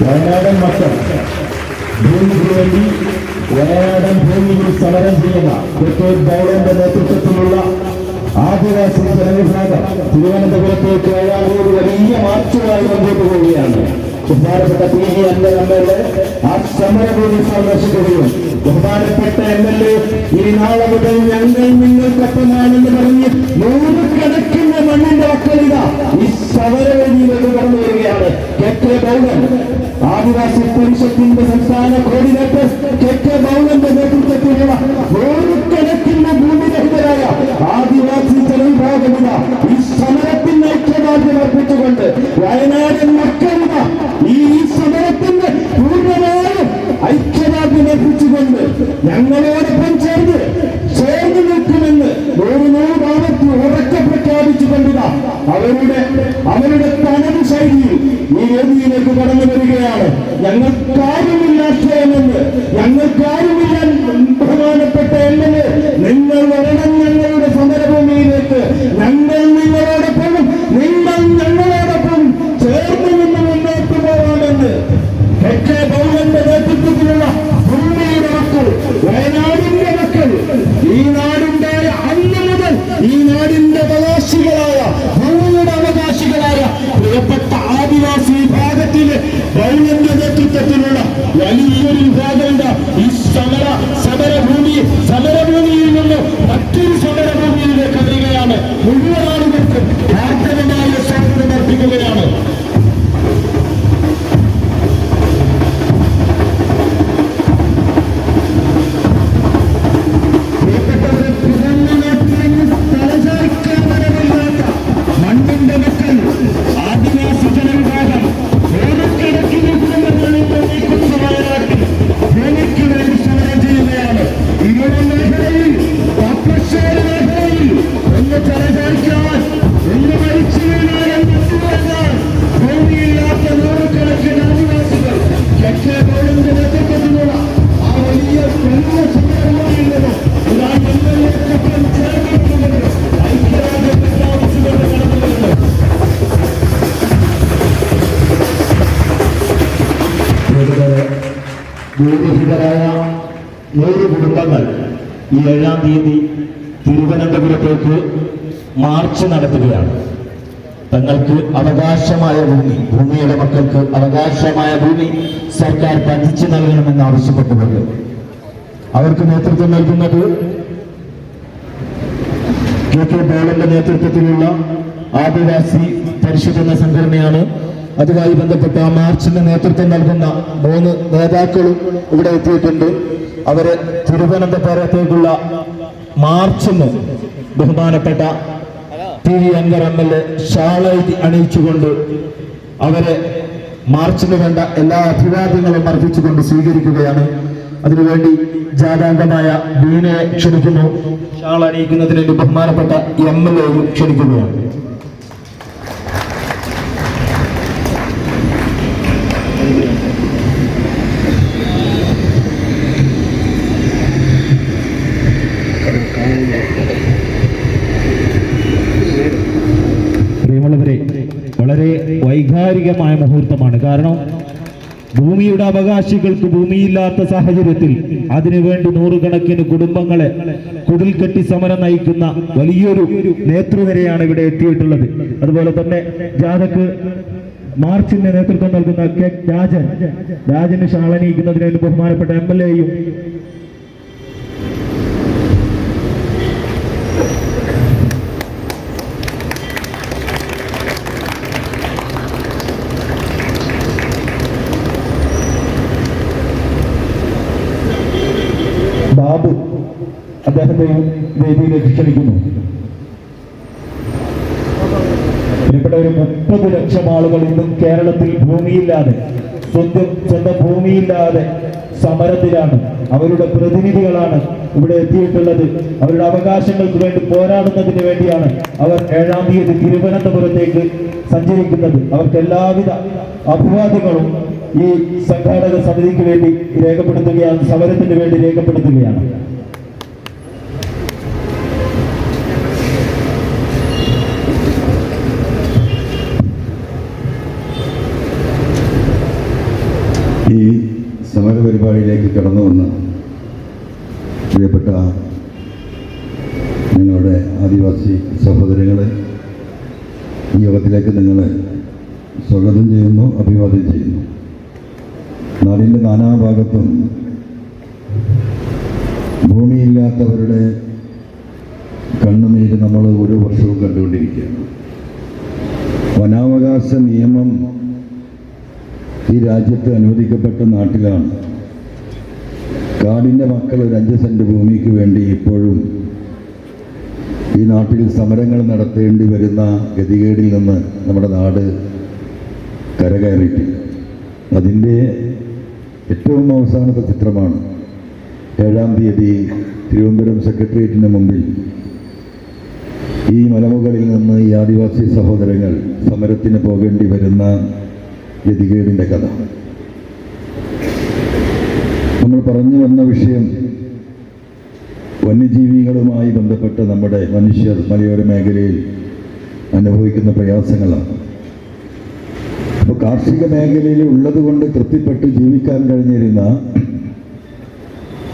വയനാടൻ മക്കൾ ഭൂമിക്ക് വേണ്ടി വയനാടൻ ഭൂമിയിൽ സമരം ചെയ്യുന്ന ക്രിക്കറ്റ് ബോർഡിന്റെ നേതൃത്വത്തിലുള്ള ആദിവാസി ജനവിഭാഗം തിരുവനന്തപുരത്തേക്ക് ഏഴാമൂർ വലിയ മാർച്ചുമായി മുമ്പോട്ട് പോവുകയാണ്. ബഹുമാനപ്പെട്ട PV അൻവർ MLA ആ സമരഭൂമി സന്ദർശിക്കുകയും ബഹുമാനപ്പെട്ട MLA ഈ നാളെ മുതൽ ഞങ്ങൾ നിങ്ങൾക്കൊപ്പമാണെന്ന് പറഞ്ഞ് നൂറുകണക്കിന് മണ്ണിന്റെ വക്കരിക ഈ സമരവേദിയിലേക്ക് കടന്നു വരികയാണ്. KK ബൗളൻ ആദിവാസി പരിഷത്തിന്റെ സംസ്ഥാന കോർഡിനേറ്റർ KK ബൗളന്റെ നേതൃത്വത്തിലുള്ള നൂറുകണക്കിന് ഭൂമിരഹിതരായ ആദിവാസി ജനവിഭാഗമിത ഈ സമരത്തിന് ഐക്യദാർഢ്യം അർപ്പിച്ചുകൊണ്ട് വയനാടൻ മക്കളിത ഈ സമരത്തിന് പൂർണ്ണമായും ഐക്യദാർഢ്യം അർപ്പിച്ചുകൊണ്ട് ഞങ്ങളോടൊപ്പം ചേർന്ന് നിൽക്കുമെന്ന് നൂറാമത്തി ഉറക്കെ പ്രഖ്യാപിച്ചുകൊണ്ടിത അവരുടെ തനത് ശൈലിയിൽ ഈ വേദിയിലേക്ക് കടന്നു വരികയാണ്. ഞങ്ങൾക്കാരുമില്ലാത്തതെന്ന് ഞങ്ങൾക്കാരുമില്ല ബഹുമാനപ്പെട്ട MLA നിങ്ങൾ വരണം ഞങ്ങളുടെ സമരഭൂമിയിലേക്ക്. ഞങ്ങൾ നിങ്ങളോടൊപ്പം നിങ്ങൾ ഞങ്ങളോടൊപ്പം ചേർന്ന് നിന്ന് മുന്നോട്ട് പോകാമെന്ന് KK ബൗളന്റെ നേതൃത്വത്തിലുള്ള ഭൂമിയുടെ മക്കൾ വയനാടിന്റെ മക്കൾ ഈ നാടുണ്ടായ അന്ന് മുതൽ ഈ നാടിന്റെ അവകാശികളായ ഭൂമിയുടെ അവകാശികളായ പ്രിയപ്പെട്ട ആദിവാസി വിഭാഗത്തിലെ ബൗളന്റെ നേതൃത്വത്തിലുള്ള വലിയൊരു വിഭാഗമുണ്ട്. ഈ സമരഭൂമിയിൽ നിന്ന് മറ്റൊരു സമരഭൂമിയിലേക്ക് വരികയാണ്. മുഴുവൻ ആളുകൾക്കും ആർദ്രമായ സ്വാഗതം അർപ്പിക്കുകയാണ്. മണ്ണിന്റെ മക്കൾ ആദിവാസി ജനവിഭാഗം ഭൂമിക്ക് വേണ്ടി സമരം ചെയ്യുകയാണ്. ഇരുപത് മേഖലയിൽ പാപ്പശ്ശേരി മേഖലയിൽ ഒന്ന് തലചാരിക്കാൻ ഒന്ന് മരിച്ചു വീണാൽ ഭൂമിയില്ലാത്ത നൂറുകണക്കിന് ആദിവാസികൾ KK ബൗളന്റെ നേതൃത്വത്തിലുള്ള ആ വലിയ സമരഭൂമിയിൽ നിന്ന് ചേർന്നിട്ടുള്ളത് ഐക്യരാജ്യം പ്രഖ്യാപിച്ചുകൊണ്ട് നടന്നുവരുന്നത്. ഭൂരഹിതരായ 100 കുടുംബങ്ങൾ ഈ 7-ാം തീയതി തിരുവനന്തപുരത്തേക്ക് മാർച്ച് നടത്തുകയാണ്. തങ്ങൾക്ക് അവകാശമായ ഭൂമിയുടെ മക്കൾക്ക് അവകാശമായ ഭൂമി സർക്കാർ പതിച്ചു നൽകണമെന്ന് ആവശ്യപ്പെട്ടുകൊണ്ട് അവർക്ക് നേതൃത്വം നൽകുന്നത് KK ബൗളന്റെ നേതൃത്വത്തിലുള്ള ആദിവാസി പരിഷത്ത് എന്ന സംഘടനയാണ്. അതുമായി ബന്ധപ്പെട്ട ആ മാർച്ചിന് നേതൃത്വം നൽകുന്ന 3 നേതാക്കളും ഇവിടെ എത്തിയിട്ടുണ്ട്. അവരെ തിരുവനന്തപുരത്തേക്കുള്ള മാർച്ചിന് ബഹുമാനപ്പെട്ട PV അൻവർ MLA ഷാളൈതി അണിയിച്ചുകൊണ്ട് അവരെ മാർച്ചിന് വേണ്ട എല്ലാ അഭിവാദ്യങ്ങളും അർപ്പിച്ചുകൊണ്ട് സ്വീകരിക്കുകയാണ്. അതിനുവേണ്ടി ജാഥാംഗമായ ബീനയെ ക്ഷണിക്കുന്നു. ഷാൾ അണിയിക്കുന്നതിന് വേണ്ടി ബഹുമാനപ്പെട്ട MLA-യും ക്ഷണിക്കുകയാണ്. പ്രിയമുള്ളവരെ, വളരെ വൈകാരികമായ മുഹൂർത്തമാണ്. കാരണം ഭൂമിയുടെ അവകാശികൾക്ക് ഭൂമിയില്ലാത്ത സാഹചര്യത്തിൽ അതിനുവേണ്ടി നൂറുകണക്കിന് കുടുംബങ്ങളെ കുടിൽ കെട്ടി സമരം നയിക്കുന്ന വലിയൊരു നേതൃനിരയാണ് ഇവിടെ എത്തിയിട്ടുള്ളത്. അതുപോലെ തന്നെ ജാഥക്ക് മാർച്ചിന് നേതൃത്വം നൽകുന്ന രാജന് ഷാളണിയിക്കുന്നതിന് വേണ്ടി ബഹുമാനപ്പെട്ട MLA-യും ബാബു അദ്ദേഹത്തെയും വേദിയിലേക്ക് ക്ഷണിക്കുന്നു. പ്രിയപ്പെട്ടവർ, 30 ലക്ഷം ആളുകൾ ഇന്നും കേരളത്തിൽ ഭൂമിയില്ലാതെ സ്വന്തം ഭൂമിയില്ലാതെ സമരത്തിലാണ്. അവരുടെ പ്രതിനിധികളാണ് ഇവിടെ എത്തിയിട്ടുള്ളത്. അവരുടെ അവകാശങ്ങൾക്ക് വേണ്ടി പോരാടുന്നതിന് വേണ്ടിയാണ് അവർ 7-ാം തീയതി തിരുവനന്തപുരത്തേക്ക് സഞ്ചരിക്കുന്നത്. അവർക്ക് എല്ലാവിധ അഭിവാദ്യങ്ങളും ഈ സംഘാടക സമിതിക്ക് വേണ്ടി രേഖപ്പെടുത്തുകയാണ്, സമരത്തിന് വേണ്ടി രേഖപ്പെടുത്തുകയാണ്. ഈ സമരപരിപാടിയിലേക്ക് കടന്നു വന്ന പ്രിയപ്പെട്ട നിങ്ങളുടെ ആദിവാസി സഹോദരങ്ങളെ, ഈ യോഗത്തിലേക്ക് നിങ്ങളെ സ്വാഗതം ചെയ്യുന്നു, അഭിവാദ്യം ചെയ്യുന്നു. നാടിൻ്റെ നാനാഭാഗത്തും ഭൂമിയില്ലാത്തവരുടെ കണ്ണുനീര് നമ്മൾ ഓരോ വർഷവും കണ്ടുകൊണ്ടിരിക്കുകയാണ്. വനാവകാശ നിയമം ഈ രാജ്യത്ത് അനുവദിക്കപ്പെട്ട നാട്ടിലാണ് കാടിൻ്റെ മക്കൾ ഒരു 5 സെൻറ്റ് ഭൂമിക്ക് വേണ്ടി ഇപ്പോഴും ഈ നാട്ടിൽ സമരങ്ങൾ നടത്തേണ്ടി വരുന്ന ഗതികേടിൽ നിന്ന് നമ്മുടെ നാട് കരകയറിയിട്ടില്ല. അതിൻ്റെ ഏറ്റവും അവസാനത്തെ ചിത്രമാണ് 7-ാം തീയതി തിരുവനന്തപുരം സെക്രട്ടേറിയറ്റിന് മുമ്പിൽ ഈ മലമുകളിൽ നിന്ന് ഈ ആദിവാസി സഹോദരങ്ങൾ സമരത്തിന് പോകേണ്ടി വരുന്ന ഗതികേടിൻ്റെ കഥ. നമ്മൾ പറഞ്ഞു വന്ന വിഷയം വന്യജീവികളുമായി ബന്ധപ്പെട്ട നമ്മുടെ മനുഷ്യർ മലയോര മേഖലയിൽ അനുഭവിക്കുന്ന പ്രയാസങ്ങളാണ്. അപ്പോൾ കാർഷിക മേഖലയിൽ ഉള്ളതുകൊണ്ട് തൃപ്തിപ്പെട്ട് ജീവിക്കാൻ കഴിഞ്ഞിരുന്ന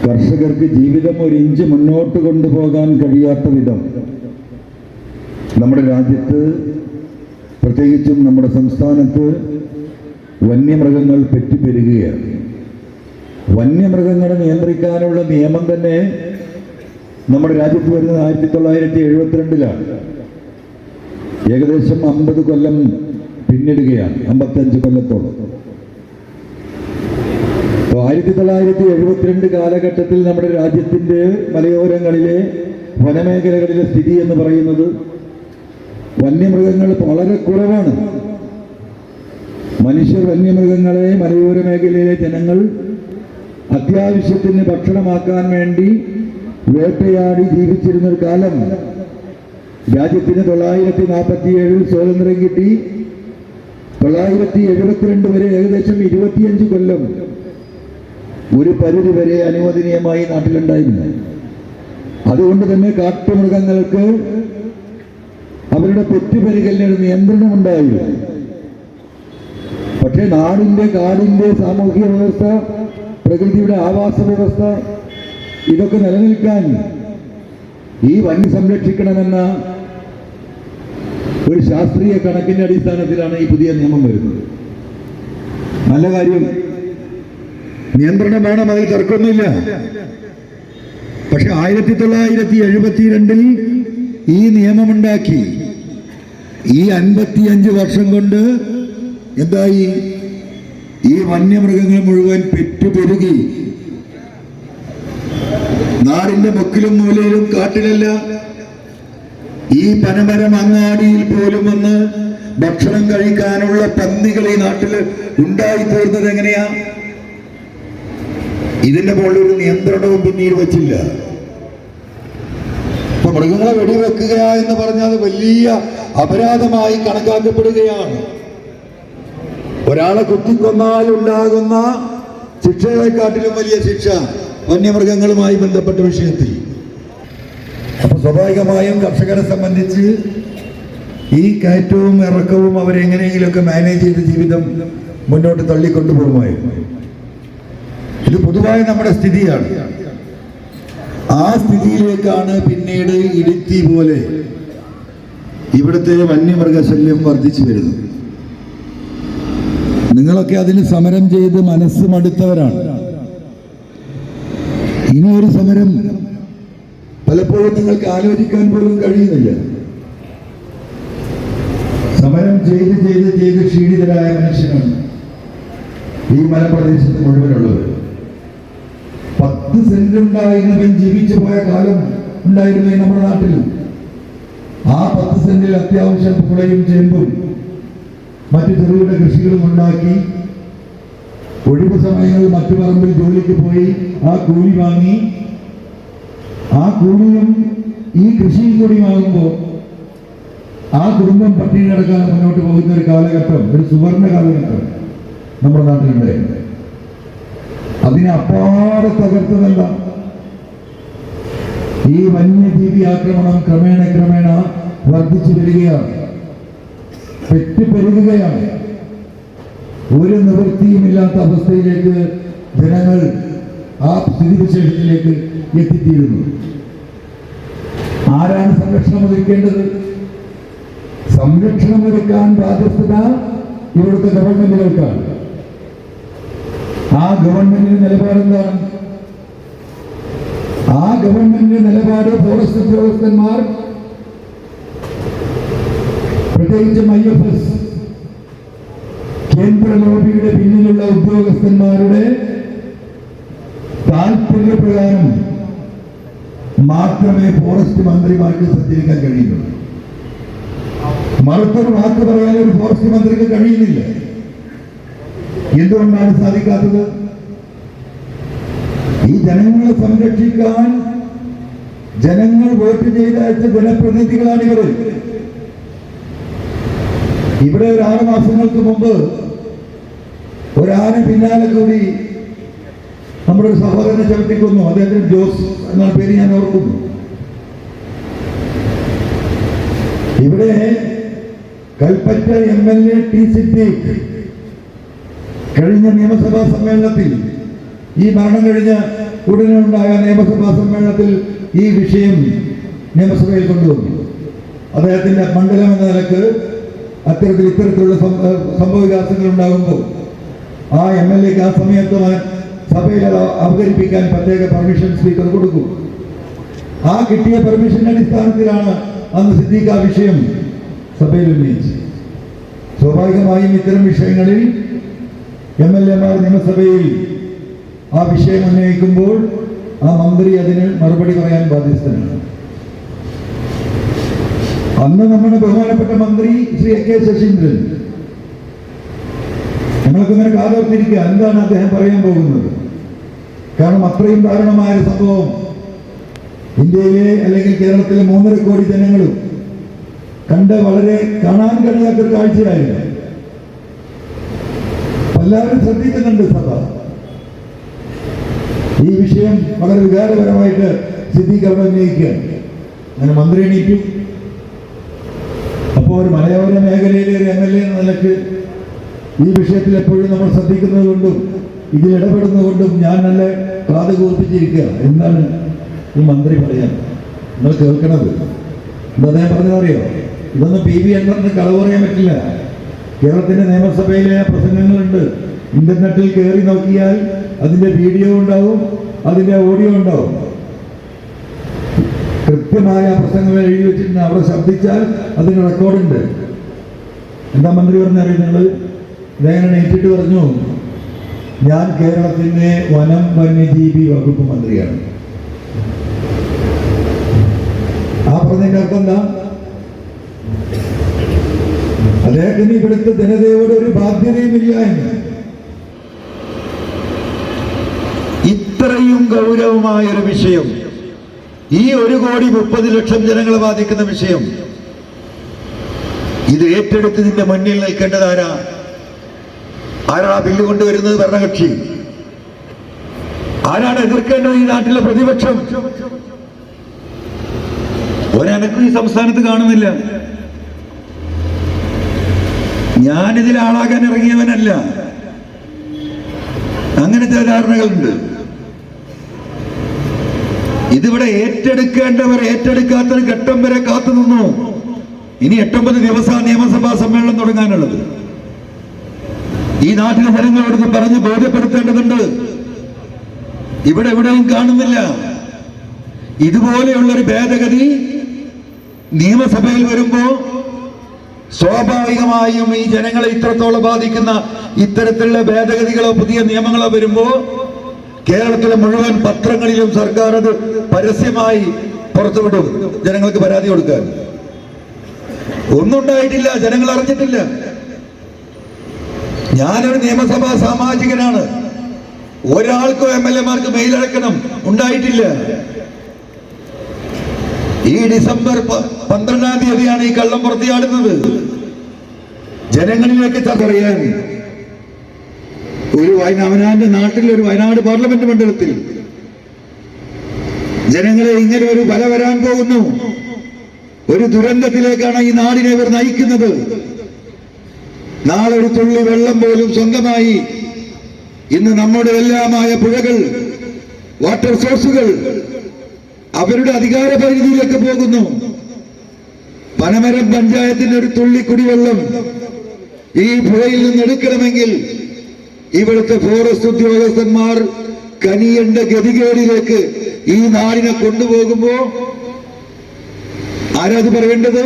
കർഷകർക്ക് ജീവിതം ഒരു ഇഞ്ച് മുന്നോട്ട് കൊണ്ടുപോകാൻ കഴിയാത്ത വിധം നമ്മുടെ രാജ്യത്ത്, പ്രത്യേകിച്ചും നമ്മുടെ സംസ്ഥാനത്ത് വന്യമൃഗങ്ങൾ പെറ്റുപെരുകയാണ്. വന്യമൃഗങ്ങളെ നിയന്ത്രിക്കാനുള്ള നിയമം തന്നെ നമ്മുടെ രാജ്യത്ത് വരുന്നത് 1972-ലാണ്. ഏകദേശം 50 കൊല്ലം പിന്നിടുകയാണ്, 55 കൊല്ലത്തോളം. അപ്പോൾ 1972 കാലഘട്ടത്തിൽ നമ്മുടെ രാജ്യത്തിൻ്റെ മലയോരങ്ങളിലെ വനമേഖലകളിലെ സ്ഥിതി എന്ന് പറയുന്നത് വന്യമൃഗങ്ങൾ വളരെ കുറവാണ്. മനുഷ്യർ വന്യമൃഗങ്ങളെ മലയോര മേഖലയിലെ ജനങ്ങൾ അത്യാവശ്യത്തിന് ഭക്ഷണമാക്കാൻ വേണ്ടി വേട്ടയാടി ജീവിച്ചിരുന്നൊരു കാലം രാജ്യത്തിന് 947 സ്വാതന്ത്ര്യം കിട്ടി. 972 വരെ ഏകദേശം 25 കൊല്ലം ഒരു പരിധി വരെ അനുവദനീയമായി നാട്ടിലുണ്ടായിരുന്നു. അതുകൊണ്ട് തന്നെ കാട്ടുമൃഗങ്ങൾക്ക് അവരുടെ പെറ്റുപെരുകലിന് നിയന്ത്രണമുണ്ടായിരുന്നു. പക്ഷേ നാടിൻ്റെ, കാടിൻ്റെ സാമൂഹിക വ്യവസ്ഥ, പ്രകൃതിയുടെ ആവാസ വ്യവസ്ഥ, ഇതൊക്കെ നിലനിൽക്കാൻ ഈ വന്യ സംരക്ഷിക്കണമെന്ന ഒരു ശാസ്ത്രീയ കണക്കിന്റെ അടിസ്ഥാനത്തിലാണ് ഈ പുതിയ നിയമം വരുന്നത്. നല്ല കാര്യം, നിയന്ത്രണം വേണം, അതിൽ തർക്കമൊന്നുമില്ല. പക്ഷെ 1972 ഈ നിയമമുണ്ടാക്കി. ഈ 55 വർഷം കൊണ്ട് എന്തായി? ഈ വന്യമൃഗങ്ങൾ മുഴുവൻ പെറ്റുപെരുകി. നാടിന്റെ മുക്കിലും മൂലയിലും കാട്ടിലല്ല, ഈ പനമരം അങ്ങാടിയിൽ പോലും വന്ന് ഭക്ഷണം കഴിക്കാനുള്ള പന്നികൾ ഈ നാട്ടിൽ ഉണ്ടായിത്തീർന്നത് എങ്ങനെയാ? ഇതിന്റെ മുകളിൽ ഒരു നിയന്ത്രണവും പിന്നീട് വച്ചില്ല. അപ്പൊ മൃഗങ്ങളെ വെടിവെക്കുക എന്ന് പറഞ്ഞാൽ വലിയ അപരാധമായി കണക്കാക്കപ്പെടുകയാണ്. ഒരാളെ കുത്തിക്കൊന്നാൽ ഉണ്ടാകുന്ന ശിക്ഷയെക്കാട്ടിലും വലിയ ശിക്ഷ വന്യമൃഗങ്ങളുമായി ബന്ധപ്പെട്ട വിഷയത്തിൽ. അപ്പൊ സ്വാഭാവികമായും കർഷകരെ സംബന്ധിച്ച് ഈ കയറ്റവും ഇറക്കവും അവരെങ്ങനെയെങ്കിലുമൊക്കെ മാനേജ് ചെയ്ത് ജീവിതം മുന്നോട്ട് തള്ളിക്കൊണ്ടുപോകുമായിരുന്നു. ഇത് പൊതുവായ നമ്മുടെ സ്ഥിതിയാണ്. ആ സ്ഥിതിയിലേക്കാണ് പിന്നീട് ഇടുത്തി പോലെ ഇവിടുത്തെ വന്യമൃഗശല്യം വർദ്ധിച്ചു വരുന്നത്. നിങ്ങളൊക്കെ അതിന് സമരം ചെയ്ത് മനസ്സ് മടുത്തവരാണ്. ഇനിയൊരു സമരം പലപ്പോഴും നിങ്ങൾക്ക് ആലോചിക്കാൻ പോലും കഴിയുന്നില്ല. സമരം ചെയ്ത് ചെയ്ത് ചെയ്ത് ക്ഷീണിതരായ മനുഷ്യനാണ് ഈ മലപ്രദേശത്ത് മുഴുവനുള്ളത്. 10 സെന്റ് ഉണ്ടായിരുന്നവൻ ജീവിച്ചു പോയ കാലം ഉണ്ടായിരുന്നു നമ്മുടെ നാട്ടിൽ. ആ 10 സെന്റിൽ അത്യാവശ്യം പുളയും ചേമ്പും മറ്റു ചെറുകിട കൃഷികളും ഉണ്ടാക്കി ഒഴിവ് സമയങ്ങളിൽ മറ്റു പറമ്പിൽ ജോലിക്ക് പോയി ആ കൂലി വാങ്ങി, ആ കൂലിയും ഈ കൃഷിയും കൂടി വാങ്ങുമ്പോൾ ആ കുടുംബം പട്ടിണി കിടക്കാൻ മുന്നോട്ട് പോകുന്ന ഒരു കാലഘട്ടം, ഒരു സുവർണ കാലഘട്ടം നമ്മുടെ നാട്ടിലുണ്ടായിരുന്നു. അതിനെ അപ്പാടെ തകർത്തതല്ല ഈ വന്യജീവി ആക്രമണം ക്രമേണ ക്രമേണ വർദ്ധിച്ചു വരികയാണ്, പെറ്റുപെരുകയാണ്. ഒരു നിവൃത്തിയുമില്ലാത്ത അവസ്ഥയിലേക്ക് ജനങ്ങൾ ആ സ്ഥിതിവിശേഷത്തിലേക്ക് എത്തിത്തീരുന്നു. ആരാണ് സംരക്ഷണം ഒരുക്കേണ്ടത്? സംരക്ഷണം ഒരുക്കാൻ ബാധ്യസ്ഥത ഇവിടുത്തെ ഗവൺമെന്റുകൾക്കാണ്. ആ ഗവൺമെന്റിന്റെ നിലപാടെന്താണ്? ആ ഗവൺമെന്റിന്റെ നിലപാട് ഫോറസ്റ്റ് ഉദ്യോഗസ്ഥന്മാർ, പ്രത്യേകിച്ചും IFS കേന്ദ്ര ലോബിയുടെ പിന്നിലുള്ള ഉദ്യോഗസ്ഥന്മാരുടെ താൽപര്യപ്രകാരം മാത്രമേ ഫോറസ്റ്റ് മന്ത്രിമാർക്ക് സഞ്ചരിക്കാൻ കഴിയുള്ളൂ. മറുത്തൊരു വാക്ക് പറയാൻ ഒരു ഫോറസ്റ്റ് മന്ത്രിക്ക് കഴിയുന്നില്ല. എന്തുകൊണ്ടാണ് സാധിക്കാത്തത്? ഈ ജനങ്ങളെ സംരക്ഷിക്കാൻ ജനങ്ങൾ വോട്ട് ചെയ്തയച്ച ജനപ്രതിനിധികളാണ് ഇവർ. ഇവിടെ ഒരു 6 മാസങ്ങൾക്ക് മുമ്പ് ഒരാന പിന്നാലെ കൂടി നമ്മുടെ ഒരു സഹോദരനെ ചവിട്ടിക്കൊന്നു. അദ്ദേഹത്തിന് ജോസ് എന്ന പേര് ഞാൻ ഓർക്കുന്നു. ഇവിടെ കൽപ്പറ്റ MLA ടി സിദ്ദീഖ് കഴിഞ്ഞ നിയമസഭാ സമ്മേളനത്തിൽ, ഈ മരണം കഴിഞ്ഞ ഉടനെ ഉണ്ടായ നിയമസഭാ സമ്മേളനത്തിൽ ഈ വിഷയം നിയമസഭയിൽ കൊണ്ടുവന്നു. അദ്ദേഹത്തിന്റെ മണ്ഡലം എന്ന നിലക്ക് ഇത്തരത്തിലുള്ള സംഭവവികാസങ്ങൾ ഉണ്ടാകുമ്പോൾ ആ MLAക്ക് ആ സമയത്ത് സഭയിൽ അവതരിപ്പിക്കാൻ പ്രത്യേക പെർമിഷൻ സ്പീക്കർ കൊടുക്കും. ആ കിട്ടിയ പെർമിഷന്റെ അടിസ്ഥാനത്തിലാണ് അന്ന് സിദ്ദീഖ് ആ വിഷയം സഭയിൽ ഉന്നയിച്ചത്. സ്വാഭാവികമായും ഇത്തരം വിഷയങ്ങളിൽ MLAമാർ നിയമസഭയിൽ ആ വിഷയം ഉന്നയിക്കുമ്പോൾ ആ മന്ത്രി അതിന് മറുപടി പറയാൻ ബാധ്യസ്ഥനാണ്. അന്ന് നമ്മുടെ ബഹുമാനപ്പെട്ട മന്ത്രി ശ്രീ AK ശശീന്ദ്രൻ, ഞങ്ങൾക്ക് ഇങ്ങനെ കാതോർത്തിരിക്കുക എന്താണ് അദ്ദേഹം പറയാൻ പോകുന്നത്. കാരണം അത്രയും ദാരുണമായ ഒരു സംഭവം ഇന്ത്യയിലെ അല്ലെങ്കിൽ കേരളത്തിലെ 3.5 കോടി ജനങ്ങളും കണ്ട് വളരെ കാണാൻ കഴിയാത്തൊരു കാഴ്ചയായിരുന്നു. എല്ലാവരും ശ്രദ്ധിക്കുന്നുണ്ട് സഭ. ഈ വിഷയം വളരെ വികാരപരമായിട്ട് സിദ്ദീഖ് അവിടെ ഉന്നയിക്കുകയാണ്. അങ്ങനെ മന്ത്രി എണീറ്റു. അപ്പോൾ ഒരു മലയോര മേഖലയിലെ ഒരു MLA എന്ന നിലക്ക് ഈ വിഷയത്തിൽ എപ്പോഴും നമ്മൾ ശ്രദ്ധിക്കുന്നത് കൊണ്ടും ഇതിൽ ഇടപെടുന്നതുകൊണ്ടും ഞാൻ നല്ല കാത് കൂർപ്പിച്ചിരിക്കുക. എന്താണ് ഈ മന്ത്രി പറയാൻ നിങ്ങൾ കേൾക്കണത്? എന്താ അദ്ദേഹം പറഞ്ഞതറിയോ? ഇതൊന്നും PV അൻവറിന് കളവ് പറയാൻ പറ്റില്ല. കേരളത്തിന്റെ നിയമസഭയിലെ പ്രസംഗങ്ങളുണ്ട്. ഇന്റർനെറ്റിൽ കയറി നോക്കിയാൽ അതിന്റെ വീഡിയോ ഉണ്ടാവും, അതിന്റെ ഓഡിയോ ഉണ്ടാവും. കൃത്യമായ പ്രസംഗങ്ങൾ എഴുതി വെച്ചിട്ടുണ്ട്. അവിടെ ശബ്ദിച്ചാൽ അതിന് റെക്കോർഡുണ്ട്. എന്താ മന്ത്രി പറഞ്ഞറിയുന്നത്? ഇതങ്ങനെ ഏറ്റിട്ട് പറഞ്ഞു, ഞാൻ കേരളത്തിന്റെ വനം വന്യജീവി വകുപ്പ് മന്ത്രിയാണ്. ആ പറഞ്ഞതിന്റെ അർത്ഥം എന്താ? അദ്ദേഹത്തിന് ഇവിടുത്തെ ജനതയോട് ഒരു ബാധ്യതയുമില്ല എന്ന്. ഇത്രയും ഗൗരവമായ ഒരു വിഷയം, ഈ 1,30,00,000 ജനങ്ങളെ ബാധിക്കുന്ന വിഷയം, ഇത് ഏറ്റെടുത്തതിന്റെ മുന്നിൽ നിൽക്കേണ്ടത് ആരാ? ആരാണ് ബില്ല് കൊണ്ടുവരുന്നത്? ഭരണകക്ഷി. ആരാണ് എതിർക്കേണ്ടത്? ഈ നാട്ടിലെ പ്രതിപക്ഷം. ഒരനക്കും ഈ സംസ്ഥാനത്ത് കാണുന്നില്ല. ഞാനിതിൽ ആളാകാൻ ഇറങ്ങിയവനല്ല. അങ്ങനത്തെ ധാരണകളുണ്ട്. ഇതിവിടെ ഏറ്റെടുക്കേണ്ടവർ ഏറ്റെടുക്കാത്തൊരു ഘട്ടം വരെ കാത്തു നിന്നു. ഇനി 89 ദിവസം നിയമസഭാ സമ്മേളനം തുടങ്ങാനുള്ളത്. ഈ നാട്ടിലെ ജനങ്ങളോട് പറഞ്ഞ് ബോധ്യപ്പെടുത്തേണ്ടതുണ്ട്. ഇവിടെ എവിടെയും കാണുന്നില്ല. ഇതുപോലെയുള്ളൊരു ഭേദഗതി നിയമസഭയിൽ വരുമ്പോ സ്വാഭാവികമായും ഈ ജനങ്ങളെ ഇത്രത്തോളം ബാധിക്കുന്ന ഇത്തരത്തിലുള്ള ഭേദഗതികളോ പുതിയ നിയമങ്ങളോ വരുമ്പോ കേരളത്തിലെ മുഴുവൻ പത്രങ്ങളിലും സർക്കാർ അത് പരസ്യമായി പുറത്തുവിടും. ജനങ്ങൾക്ക് പരാതി കൊടുക്കാൻ ഒന്നും ഉണ്ടായിട്ടില്ല. ജനങ്ങൾ അറിഞ്ഞിട്ടില്ല. ഞാനൊരു നിയമസഭാ സാമാജികനാണ്. ഒരാൾക്കോ MLAമാർക്ക് മെയിൽ അടക്കണം ഉണ്ടായിട്ടില്ല. ഈ ഡിസംബർ 12-ാം തീയതിയാണ് ഈ കള്ളം പുറത്തിയാടുന്നത്. ജനങ്ങളിലേക്ക് അറിയാൻ ഒരു അവനാന്റെ നാട്ടിൽ ഒരു വയനാട് പാർലമെന്റ് മണ്ഡലത്തിൽ ജനങ്ങളെ ഇങ്ങനെ ഒരു ബല വരാൻ പോകുന്നു, ഒരു ദുരന്തത്തിലേക്കാണ് ഈ നാടിനെ ഇവർ നയിക്കുന്നത്. നാളെ ഒരു തുള്ളി വെള്ളം പോലും സ്വന്തമായി ഇന്ന് നമ്മുടെ എല്ലാമായ പുഴകൾ, വാട്ടർ സോഴ്സുകൾ അവരുടെ അധികാര പരിധിയിലേക്ക് പോകുന്നു. പനമരം പഞ്ചായത്തിന്റെ ഒരു തുള്ളി കുടിവെള്ളം ഈ പുഴയിൽ നിന്ന് എടുക്കണമെങ്കിൽ ഇവിടുത്തെ ഫോറസ്റ്റ് ഉദ്യോഗസ്ഥന്മാർ കനിയേണ്ട ഗതികേടിലേക്ക് ഈ നാടിനെ കൊണ്ടുപോകുമ്പോ ആരാത് പറയേണ്ടത്?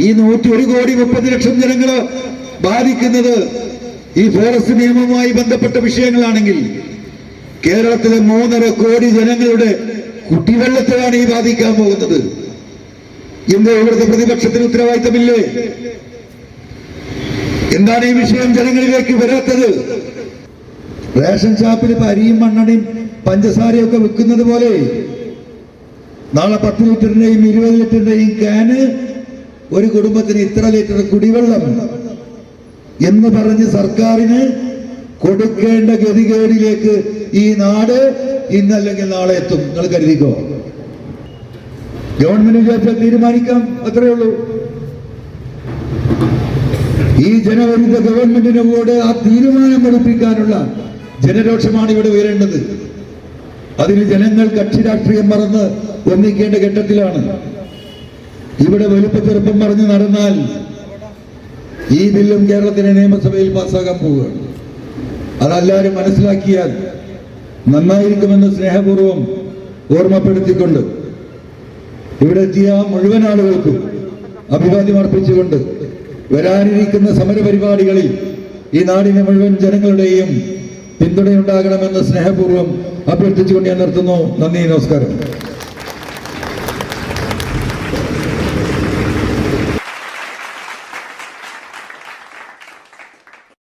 ഈ 101,30,00,000 ജനങ്ങളെ ബാധിക്കുന്നത് ഈ ഫോറസ്റ്റ് നിയമവുമായി ബന്ധപ്പെട്ട വിഷയങ്ങളാണെങ്കിൽ കേരളത്തിലെ 3.5 കോടി ജനങ്ങളുടെ കുടിവെള്ളത്തെയാണ് ഈ ബാധിക്കാൻ പോകുന്നത്. എന്താ ഇവിടുത്തെ പ്രതിപക്ഷത്തിന് ഉത്തരവാദിത്തമില്ലേ? എന്താണ് ഈ വിഷയം ജനങ്ങളിലേക്ക് വരാത്തത്? റേഷൻ ഷാപ്പിൽ ഇപ്പൊ അരിയും മണ്ണെണ്ണയും പഞ്ചസാരയും ഒക്കെ വിൽക്കുന്നത് പോലെ നാളെ 10 ലിറ്ററിന്റെയും 20 ലിറ്ററിന്റെയും ക്യാന് ഒരു കുടുംബത്തിന് ഇത്ര ലിറ്റർ കുടിവെള്ളം എന്ന് പറഞ്ഞ് സർക്കാരിന് കൊടുക്കേണ്ട ഗതികേടിലേക്ക് ഈ നാട് ഇന്നല്ലെങ്കിൽ നാളെ എത്തും. നിങ്ങൾ കരുതിക്കോ. ഗവൺമെന്റ് വിചാരിച്ചാൽ തീരുമാനിക്കാം, അത്രയേ ഉള്ളൂ. ഈ ജനവിരുദ്ധ ഗവൺമെന്റിനോട് ആ തീരുമാനം എടുപ്പിക്കാനുള്ള ജനരോക്ഷമാണ് ഇവിടെ ഉയരേണ്ടത്. അതിന് ജനങ്ങൾ കക്ഷി രാഷ്ട്രീയം മറന്ന് ഒന്നിക്കേണ്ട ഘട്ടത്തിലാണ്. ഇവിടെ വലുപ്പ ചെറുപ്പം പറഞ്ഞ് നടന്നാൽ ഈ ബില്ലും കേരളത്തിലെ നിയമസഭയിൽ പാസ്സാകാൻ പോവുകയാണ്. അതെല്ലാവരും മനസ്സിലാക്കിയാൽ നന്നായിരിക്കുമെന്ന് സ്നേഹപൂർവ്വം ഓർമ്മപ്പെടുത്തിക്കൊണ്ട് ഇവിടെ എത്തിയ മുഴുവൻ ആളുകൾക്കും അഭിവാദ്യം അർപ്പിച്ചുകൊണ്ട് വരാനിരിക്കുന്ന സമരപരിപാടികളിൽ ഈ നാടിനെ മുഴുവൻ ജനങ്ങളുടെയും പിന്തുണയുണ്ടാകണമെന്ന് സ്നേഹപൂർവ്വം അഭ്യർത്ഥിച്ചുകൊണ്ട് ഞാൻ നിർത്തുന്നു. നന്ദി, നമസ്കാരം.